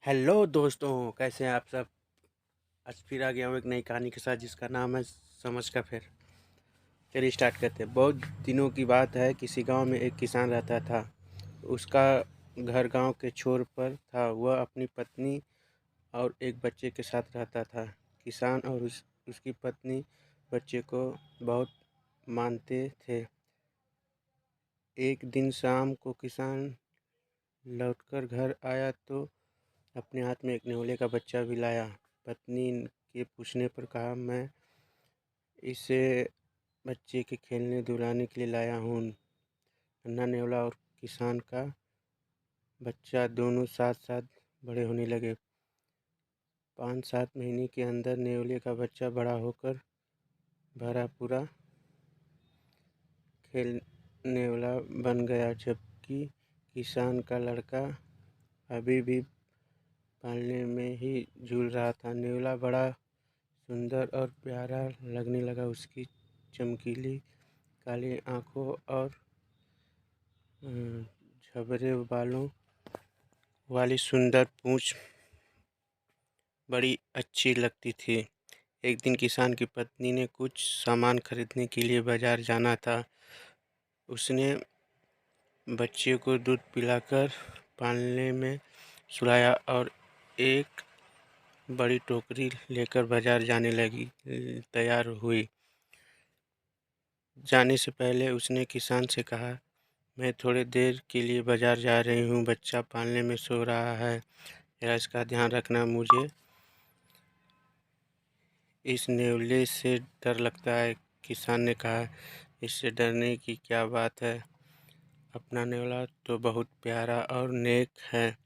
Hello दोस्तों, कैसे हैं आप सब। आज फिर आ गया हूँ एक नई कहानी के साथ जिसका नाम है समझ का फेर। चलिए स्टार्ट करते हैं। बहुत दिनों की बात है, किसी गांव में एक किसान रहता था। उसका घर गांव के छोर पर था। वह अपनी पत्नी और एक बच्चे के साथ रहता था। किसान और उसकी पत्नी बच्चे को बहुत मानते थे। एक दिन शाम को किसान लौटकर घर आया तो अपने हाथ में एक नेवले का बच्चा भी लाया। पत्नी के पूछने पर कहा, मैं इसे बच्चे के खेलने दुलाने के लिए लाया हूँ। नन्हा नेवला और किसान का बच्चा दोनों साथ साथ बड़े होने लगे। 5-7 महीने के अंदर नेवले का बच्चा बड़ा होकर भरा पूरा नेवला बन गया, जबकि किसान का लड़का अभी भी पालने में ही झूल रहा था। नेवला बड़ा सुंदर और प्यारा लगने लगा। उसकी चमकीली काली आंखों और झबरे बालों वाली सुंदर पूंछ बड़ी अच्छी लगती थी। एक दिन किसान की पत्नी ने कुछ सामान खरीदने के लिए बाजार जाना था। उसने बच्चे को दूध पिलाकर पालने में सुलाया और एक बड़ी टोकरी लेकर बाजार जाने लगी। तैयार हुई। जाने से पहले उसने किसान से कहा, मैं थोड़ी देर के लिए बाजार जा रही हूँ। बच्चा पालने में सो रहा है, जरा इसका ध्यान रखना। मुझे इस नेवले से डर लगता है। किसान ने कहा, इससे डरने की क्या बात है। अपना नेवला तो बहुत प्यारा और नेक है,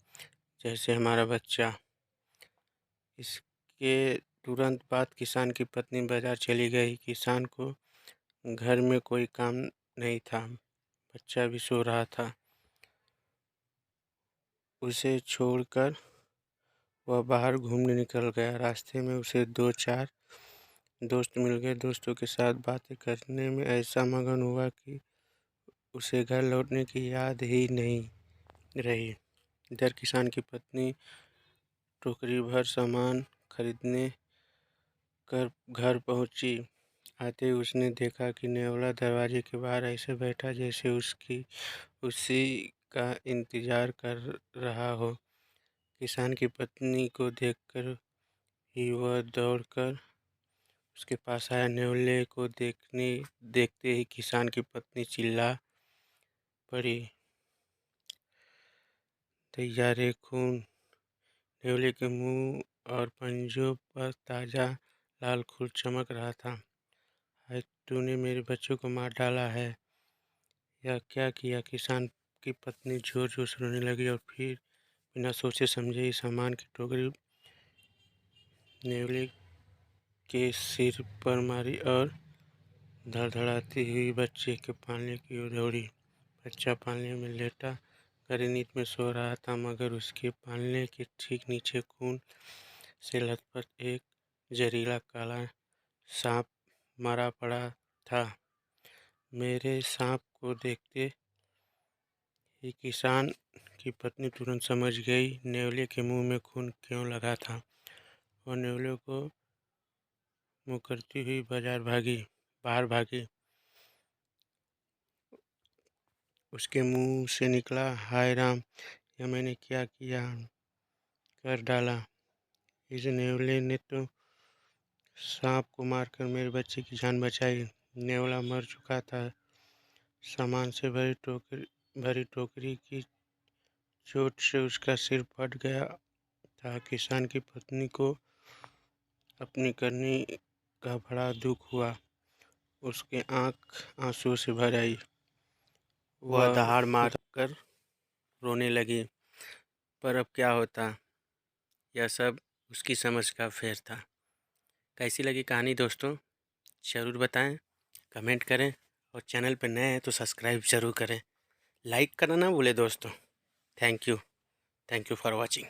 जैसे हमारा बच्चा। इसके तुरंत बाद किसान की पत्नी बाजार चली गई। किसान को घर में कोई काम नहीं था। बच्चा भी सो रहा था। उसे छोड़कर वह बाहर घूमने निकल गया। रास्ते में उसे 2-4 दोस्त मिल गए। दोस्तों के साथ बातें करने में ऐसा मगन हुआ कि उसे घर लौटने की याद ही नहीं रही। इधर किसान की पत्नी टोकरी भर सामान खरीदने कर घर पहुंची। आते ही उसने देखा कि नेवला दरवाजे के बाहर ऐसे बैठा जैसे उसी का इंतजार कर रहा हो। किसान की पत्नी को देखकर ही वह दौड़कर उसके पास आया। नेवले को देखते ही किसान की पत्नी चिल्ला पड़ी, दैया रे खून। नेवले के मुंह और पंजों पर ताजा लाल खून चमक रहा था। हाय, तूने मेरे बच्चों को मार डाला है। यह क्या किया। किसान की पत्नी जोर जोर से रोने लगी और फिर बिना सोचे समझे ही सामान की टोकरी नेवले के सिर पर मारी और धड़धड़ाती हुई बच्चे के पालने की ओर दौड़ी। बच्चा पालने में लेटा गहरी नींद में सो रहा था, मगर उसके पालने के ठीक नीचे खून से लथपथ एक जहरीला काला सांप मरा पड़ा था। मेरे सांप को देखते ही किसान की पत्नी तुरंत समझ गई नेवले के मुंह में खून क्यों लगा था और नेवले को मुँह करती हुई बाहर भागी। उसके मुंह से निकला, हाय राम, यह मैंने क्या किया कर डाला। इस नेवले ने तो सांप को मारकर मेरे बच्चे की जान बचाई। नेवला मर चुका था। सामान से भरी टोकरी की चोट से उसका सिर फट गया था। किसान की पत्नी को अपनी करनी का बड़ा दुख हुआ। उसके आंख आंसुओं से भर आई। वह दहाड़ मार कर रोने लगी। पर अब क्या होता, यह सब उसकी समझ का फेर था। कैसी लगी कहानी दोस्तों, ज़रूर बताएं, कमेंट करें और चैनल पर नए हैं तो सब्सक्राइब ज़रूर करें। लाइक करना ना भूलें दोस्तों। Thank you for watching.